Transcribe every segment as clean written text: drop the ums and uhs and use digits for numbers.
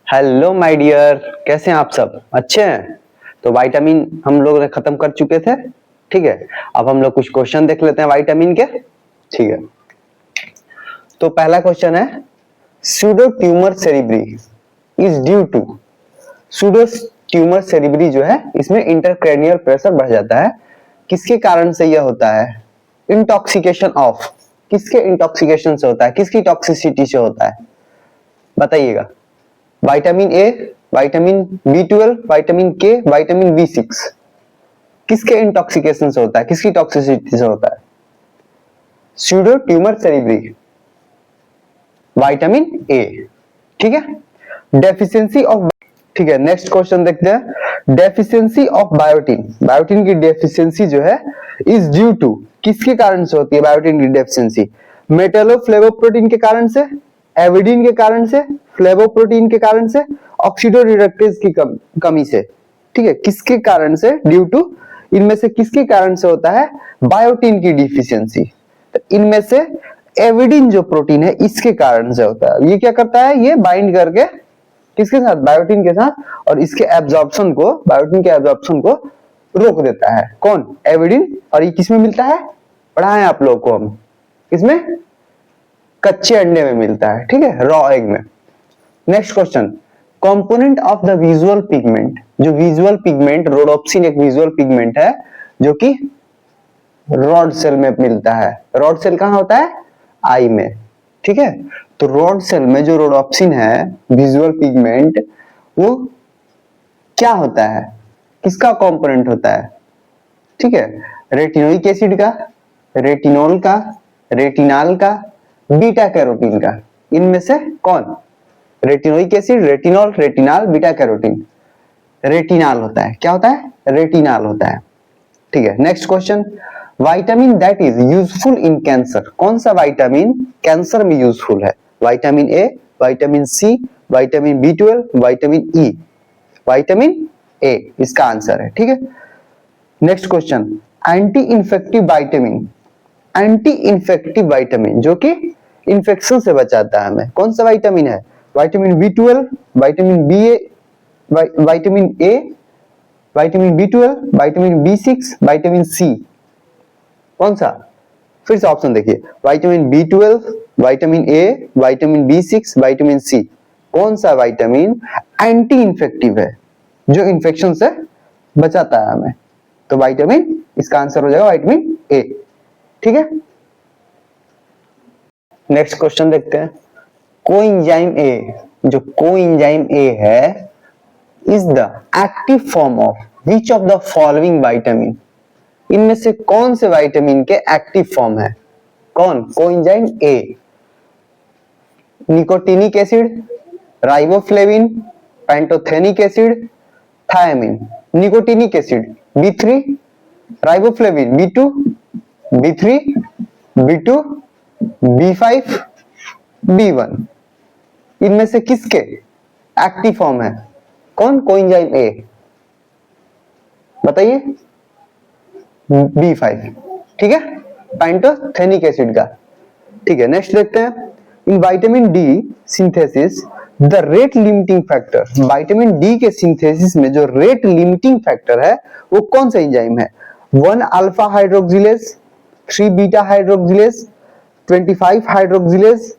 Hello my dear, कैसे हैं आप सब? अच्छे हैं? तो विटामिन हम लोग ने खत्म कर चुके थे। ठीक है, अब हम लोग कुछ क्वेश्चन देख लेते हैं विटामिन के। ठीक है, तो पहला क्वेश्चन है pseudo tumour cerebri is due to. Pseudo tumour cerebri जो है इसमें इंटरक्रैनियल प्रेशर बढ़ जाता है। किसके कारण से यह होता है? Intoxication of. किसके इंटॉक्सिकेशन से होता है? किसकी टॉक्सिसिटी से होता है? बताइएगा। Vitamin A, vitamin B12, vitamin के, विटामिन B6 किसके इंटॉक्सिकेशन से होता है? किसकी टॉक्सिसिटी से होता है? Pseudo tumour सेरिब्री, vitamin A. ठीक है, डेफिशिएंसी ऑफ। ठीक है, नेक्स्ट क्वेश्चन देखते हैं। Deficiency of biotin. बायोटिन की डेफिशिएंसी जो है इज ड्यू टू। किसके कारण से होती है बायोटिन की डेफिशिएंसी? मेटालोफ्लेवोप्रोटीन के कारण से, एविडिन के कारण से, फ्लेवोप्रोटीन के कारण से, ऑक्सीडोरिडक्टेज की कमी से। ठीक है, किसके कारण से? Due to. इनमें से किसके कारण से होता है बायोटिन की डिफिशियंसी? तो इनमें से एविडिन जो प्रोटीन है इसके कारण से होता है। ये क्या करता है? ये बाइंड करके किसके साथ? बायोटिन के साथ, और इसके एब्जॉर्प्शन को, बायोटिन के एब्जॉर्प्शन को रोक देता है। कौन? एविडिन। और ये किसमें मिलता है? पढ़ाएं आप लोग को हम। किसमें? कच्चे अंडे में मिलता है। ठीक है, रॉ एग में। Next question, component of the visual pigment. जो विजुअल पिगमेंट, रोडोप्सिन एक विजुअल पिगमेंट है जो कि रॉड सेल में मिलता है। रॉड सेल कहां होता है? आई में। ठीक है, तो रॉड सेल में जो रोडोप्सिन है विजुअल पिगमेंट, वो क्या होता है? किसका कंपोनेंट होता है? ठीक है, रेटिनोइक एसिड का, रेटिनॉल का, रेटिनाल का, बीटा कैरोटीन का। इनमें से कौन? Retinoic acid, retinol, retinal, beta carotene. Retinal होता है। क्या होता है? रेटिनाल होता है। ठीक है, next question, vitamin that is useful in cancer. कौन सा विटामिन कैंसर में यूजफुल है? Vitamin A, vitamin C, vitamin B12, vitamin E. Vitamin A इसका आंसर है। ठीक है, next question, anti infective vitamin. Anti infective vitamin जो कि इन्फेक्शन से बचाता है हमें, कौन सा विटामिन है? Vitamin B12, vitamin vitamin A, vitamin B12, vitamin B6, vitamin C. कौन सा? फिर से ऑप्शन देखिए, vitamin B12, vitamin A, vitamin B6, vitamin C. कौन सा विटामिन एंटी इन्फेक्टिव है, जो इन्फेक्शन से बचाता है हमें? तो विटामिन, इसका आंसर हो जाएगा विटामिन ए। ठीक है, नेक्स्ट क्वेश्चन देखते हैं। कोएंजाइम ए, जो कोएंजाइम ए है is the active form of which of the following vitamin. इनमें से कौन से विटामिन के एक्टिव फॉर्म है? कौन? Coenzyme A. Nicotinic acid, riboflavin, pantothenic acid, thiamine. Nicotinic acid B3, riboflavin B2, B3, B2, B5, B1। इनमें से किसके एक्टिव फॉर्म है? कौन? कोएंजाइम ए। बताइए। B5। ठीक है, पैंटोथेनिक एसिड का। ठीक है, नेक्स्ट देखते हैं। In vitamin D synthesis the rate limiting factor. Vitamin D के सिंथेसिस में जो रेट लिमिटिंग फैक्टर है वो कौन सा एंजाइम है? 1 alpha hydroxylase, 3 beta hydroxylase, 25 hydroxylase,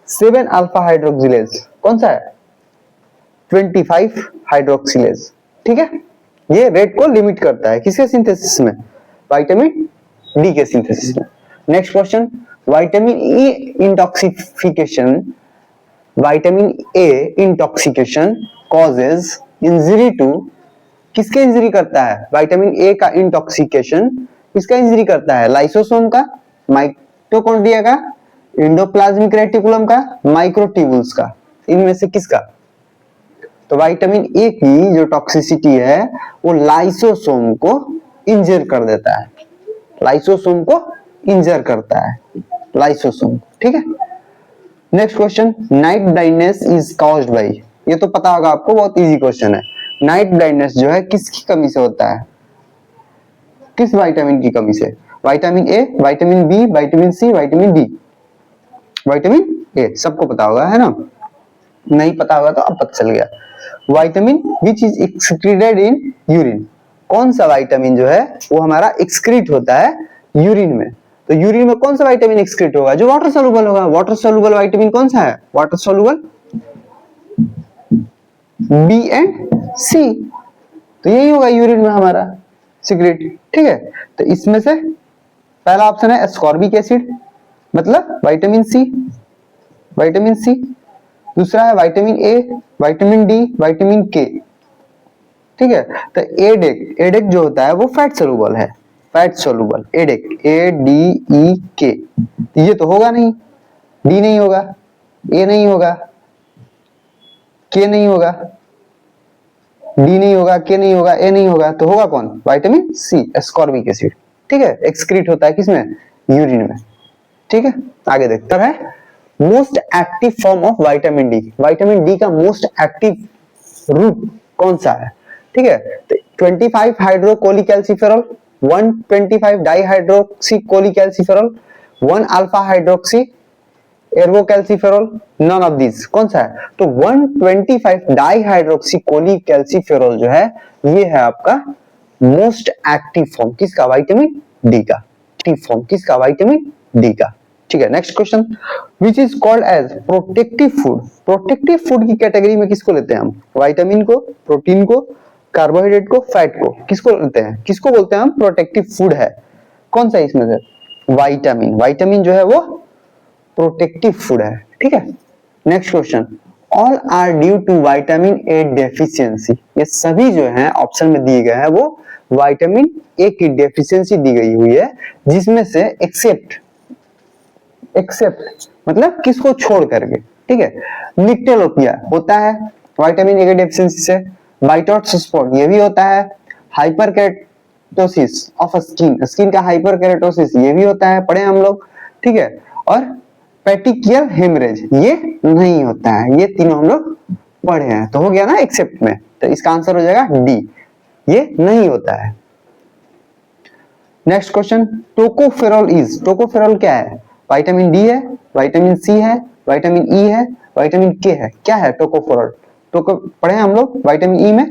7 alpha hydroxylase. कौन सा है? 25 हाइड्रोक्सिलेज। ठीक है, ये रेट को लिमिट करता है किसके सिंथेसिस में? विटामिन डी के सिंथेसिस में। Next question, vitamin E intoxication. Vitamin A intoxication causes injury to. किसके इंजरी करता है? विटामिन ए का इंटॉक्सिकेशन किसका इंजरी करता है? लाइसोसोम का, माइटोकॉन्ड्रिया का, एंडोप्लाज्मिक रेटिकुलम का, माइक्रोट्यूबुल्स का। इनमें से किसका? तो विटामिन ए की जो टॉक्सिसिटी है वो लाइसोसोम को इंजर कर देता है। लाइसोसोम को इंजर करता है, लाइसोसोम। ठीक है, next question, night blindness is caused by. ये तो पता होगा आपको, बहुत इजी क्वेश्चन है। नाइट ब्लाइंडनेस जो है किसकी कमी से होता है? किस विटामिन की कमी से? Vitamin A, vitamin B, vitamin C, vitamin D. Vitamin A सबको पता होगा, है ना? नहीं पता होगा तो अब पता चल गया। Vitamin which is excreted in urine, कौन सा विटामिन जो है वो हमारा एक्सक्रीट होता है यूरिन में। तो यूरिन में कौन सा विटामिन एक्सक्रीट होगा, जो वाटर सोल्यूबल होगा। वाटर सोल्यूबल विटामिन कौन सा है, वाटर सोल्यूबल बी एंड सी, तो यही होगा यूरिन में हमारा सीक्रेट। ठीक है, तो इसमें से पहला ऑप्शन है एस्कॉर्बिक एसिड, मतलब विटामिन सी, विटामिन सी। दूसरा है vitamin A, vitamin D, vitamin के। ठीक है, तो एडेक, एडेक जो होता है वो फैट सोल्यूबल है, fat soluble ADEK, A D E के। ये तो होगा नहीं, डी नहीं होगा, ए नहीं होगा, के नहीं होगा, डी नहीं होगा, के नहीं होगा, ए नहीं होगा, तो होगा कौन, विटामिन सी, एस्कॉर्बिक एसिड। ठीक है, एक्सक्रीट होता है किसमें, यूरिन में। ठीक है, आगे देखते हैं most active form of vitamin D. Vitamin D का मोस्ट एक्टिव रूट कौन सा है। ठीक है, तो 25 hydroxycholecalciferol, 125 dihydroxycholecalciferol, 1 alpha hydroxy ergocalciferol, none of this, कौन सा है, तो 125 डाइहाइड्रोक्सीकोलिकैल्सिफेरॉल जो है ये है आपका मोस्ट एक्टिव फॉर्म किसका, विटामिन डी का। एक्टिव फॉर्म किसका, विटामिन डी का। ठीक है, next question, which is called as protective food. Protective food की कैटेगरी में किसको लेते हैं हम, विटामिन को, प्रोटीन को, कार्बोहाइड्रेट को, फैट को, किसको लेते हैं, किसको बोलते हैं हम प्रोटेक्टिव फूड है, कौन सा इसमें से, विटामिन। विटामिन जो है वो प्रोटेक्टिव फूड है। ठीक है, next question, all are due to vitamin A deficiency. ये सभी जो है ऑप्शन में दिए गए हैं वो विटामिन ए की डेफिशिएंसी दी गई हुई है, जिसमें से एक्सेप्ट, एक्सेप्ट मतलब किसको छोड़ करके। ठीक है, निक्टेलोपिया होता है विटामिन ए की डेफिशिएंसी से, माइटोट्स स्पॉट ये भी होता है, हाइपरकेरेटोसिस ऑफ स्किन, स्किन का हाइपरकेरेटोसिस ये भी होता है, पढ़े हम लोग। ठीक है, और पेटिकियल हेमरेज ये नहीं होता है, ये तीनों हम लोग पढ़े हैं, तो हो गया ना एक्सेप्ट में, तो इसका आंसर हो जाएगा डी, ये नहीं होता है। Next question, tocopherol is, tocopherol क्या है, विटामिन डी है, विटामिन सी है, विटामिन ई है, विटामिन के है, क्या है टोकोफेरॉल, टोको पढ़े हम लोग विटामिन ई में,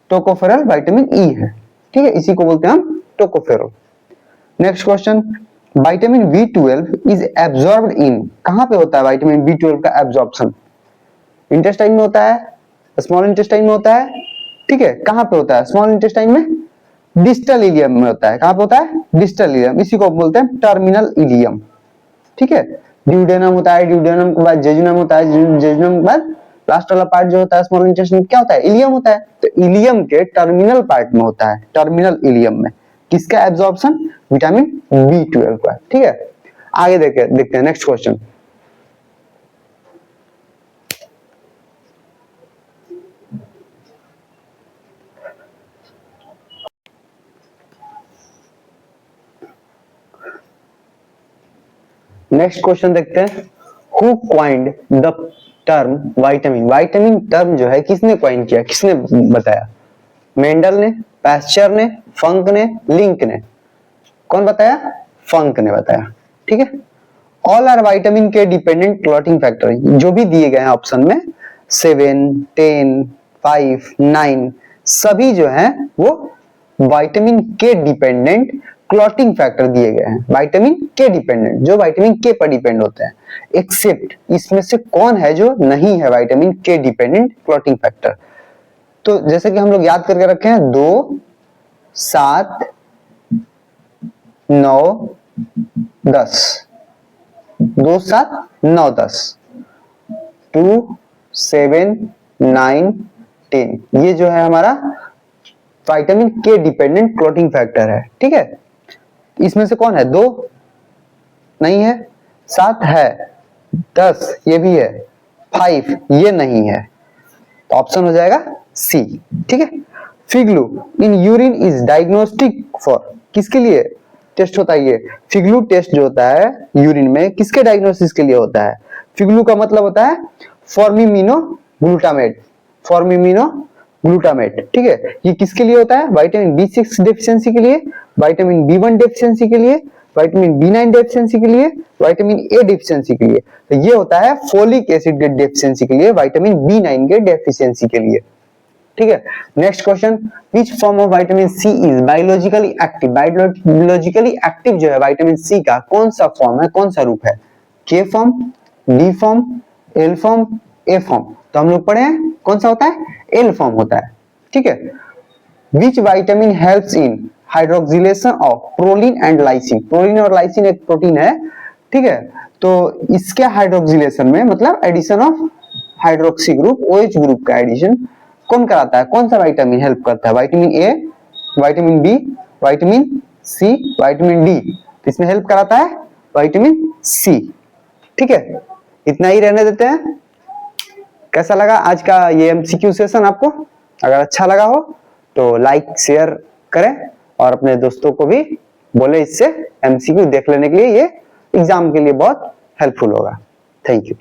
टोकोफेरॉल विटामिन ई है। ठीक है, इसी को बोलते हैं हम tocopherol. Next question, vitamin B12 is absorbed इन, कहां पे होता है विटामिन B12 का एब्जॉर्प्शन, इंटेस्टाइन में होता है, स्मॉल इंटेस्टाइन में होता है। ठीक है, कहां पे होता है, स्मॉल इंटेस्टाइन में, डिस्टल इलियम में होता है, कहां पे होता है, डिस्टल इलियम, इसी को बोलते हैं टर्मिनल इलियम। ठीक है, ड्यूडेनम होता है, ड्यूडेनम के बाद जेजुनम होता है, जेजुनम के बाद लास्ट वाला पार्ट जो होता है स्मॉल इंटेस्टाइन क्या होता है, इलियम होता है, तो इलियम के टर्मिनल पार्ट में होता है, टर्मिनल इलियम में किसका एब्जॉर्प्शन, विटामिन B12 का। ठीक है, आगे देखते हैं नेक्स्ट क्वेश्चन, नेक्स्ट क्वेश्चन देखते हैं, who coined the term vitamin. Vitamin term जो है किसने क्वाइन किया, किसने बताया, मेंडल ने, पैस्चर ने, फंक ने, लिंक ने, कौन बताया, फंक ने बताया। ठीक है, ऑल आर विटामिन के डिपेंडेंट क्लॉटिंग फैक्टर, जो भी दिए गए हैं ऑप्शन में 7, 10, 5, 9 सभी जो है वो विटामिन के डिपेंडेंट क्लॉटिंग फैक्टर दिए गए हैं, विटामिन के डिपेंडेंट, जो विटामिन के पर डिपेंड होते हैं। एक्सेप्ट इसमें से कौन है जो नहीं है विटामिन के डिपेंडेंट क्लॉटिंग फैक्टर, तो जैसे कि हम लोग याद करके रखे हैं 2, 7, 9, 10, 2, 7, 9, 10, 2, 7, 9, 10 ये जो है हमारा विटामिन के डिपेंडेंट क्लॉटिंग फैक्टर है। ठीक है, इसमें से कौन है, 2 नहीं है, 7 है, 10 ये भी है, 5 ये नहीं है, तो ऑप्शन हो जाएगा सी। ठीक है, FIGLU in urine is diagnostic for, किसके लिए टेस्ट होता है ये, फिग्लू टेस्ट जो होता है यूरिन में किसके डायग्नोसिस के लिए होता है, फिग्लू का मतलब होता है फॉर्मिमिनो ग्लूटामेट, फॉर्मिमिनो ग्लूटामेट। ठीक है, ये किसके लिए होता है, विटामिन B6 डेफिशिएंसी के लिए, विटामिन B1 डेफिशिएंसी के लिए, विटामिन B9 डेफिशिएंसी के लिए, विटामिन A डेफिशिएंसी के लिए। तो ये होता है फोलिक एसिड के डेफिशिएंसी के लिए, विटामिन B9 के डेफिशिएंसी के लिए। ठीक है, next question, which form of vitamin C is biologically active? Biologically active जो है विटामिन सी का कौन सा फॉर्म है, कौन सा रूप है? K form, D form, L form, A form? तो हम लोग पढ़े हैं कौन सा होता है, एल फॉर्म होता है। ठीक है, which vitamin helps in hydroxylation of proline and lysine? Proline और लाइसिन एक प्रोटीन है, ठीक है, तो इसके हाइड्रोक्सिलेशन में मतलब addition of hydroxy group, OH group का एडिशन कौन कराता है, कौन सा विटामिन हेल्प करता है? Vitamin A, vitamin B, vitamin C, vitamin D. इसमें हेल्प कराता है विटामिन सी। ठीक है, इतना ही रहने देते हैं। कैसा लगा आज का ये MCQ सेशन आपको? अगर अच्छा लगा हो तो लाइक शेयर करें और अपने दोस्तों को भी बोले, इससे MCQ देख लेने के लिए, ये एग्जाम के लिए बहुत हेल्पफुल होगा। Thank you.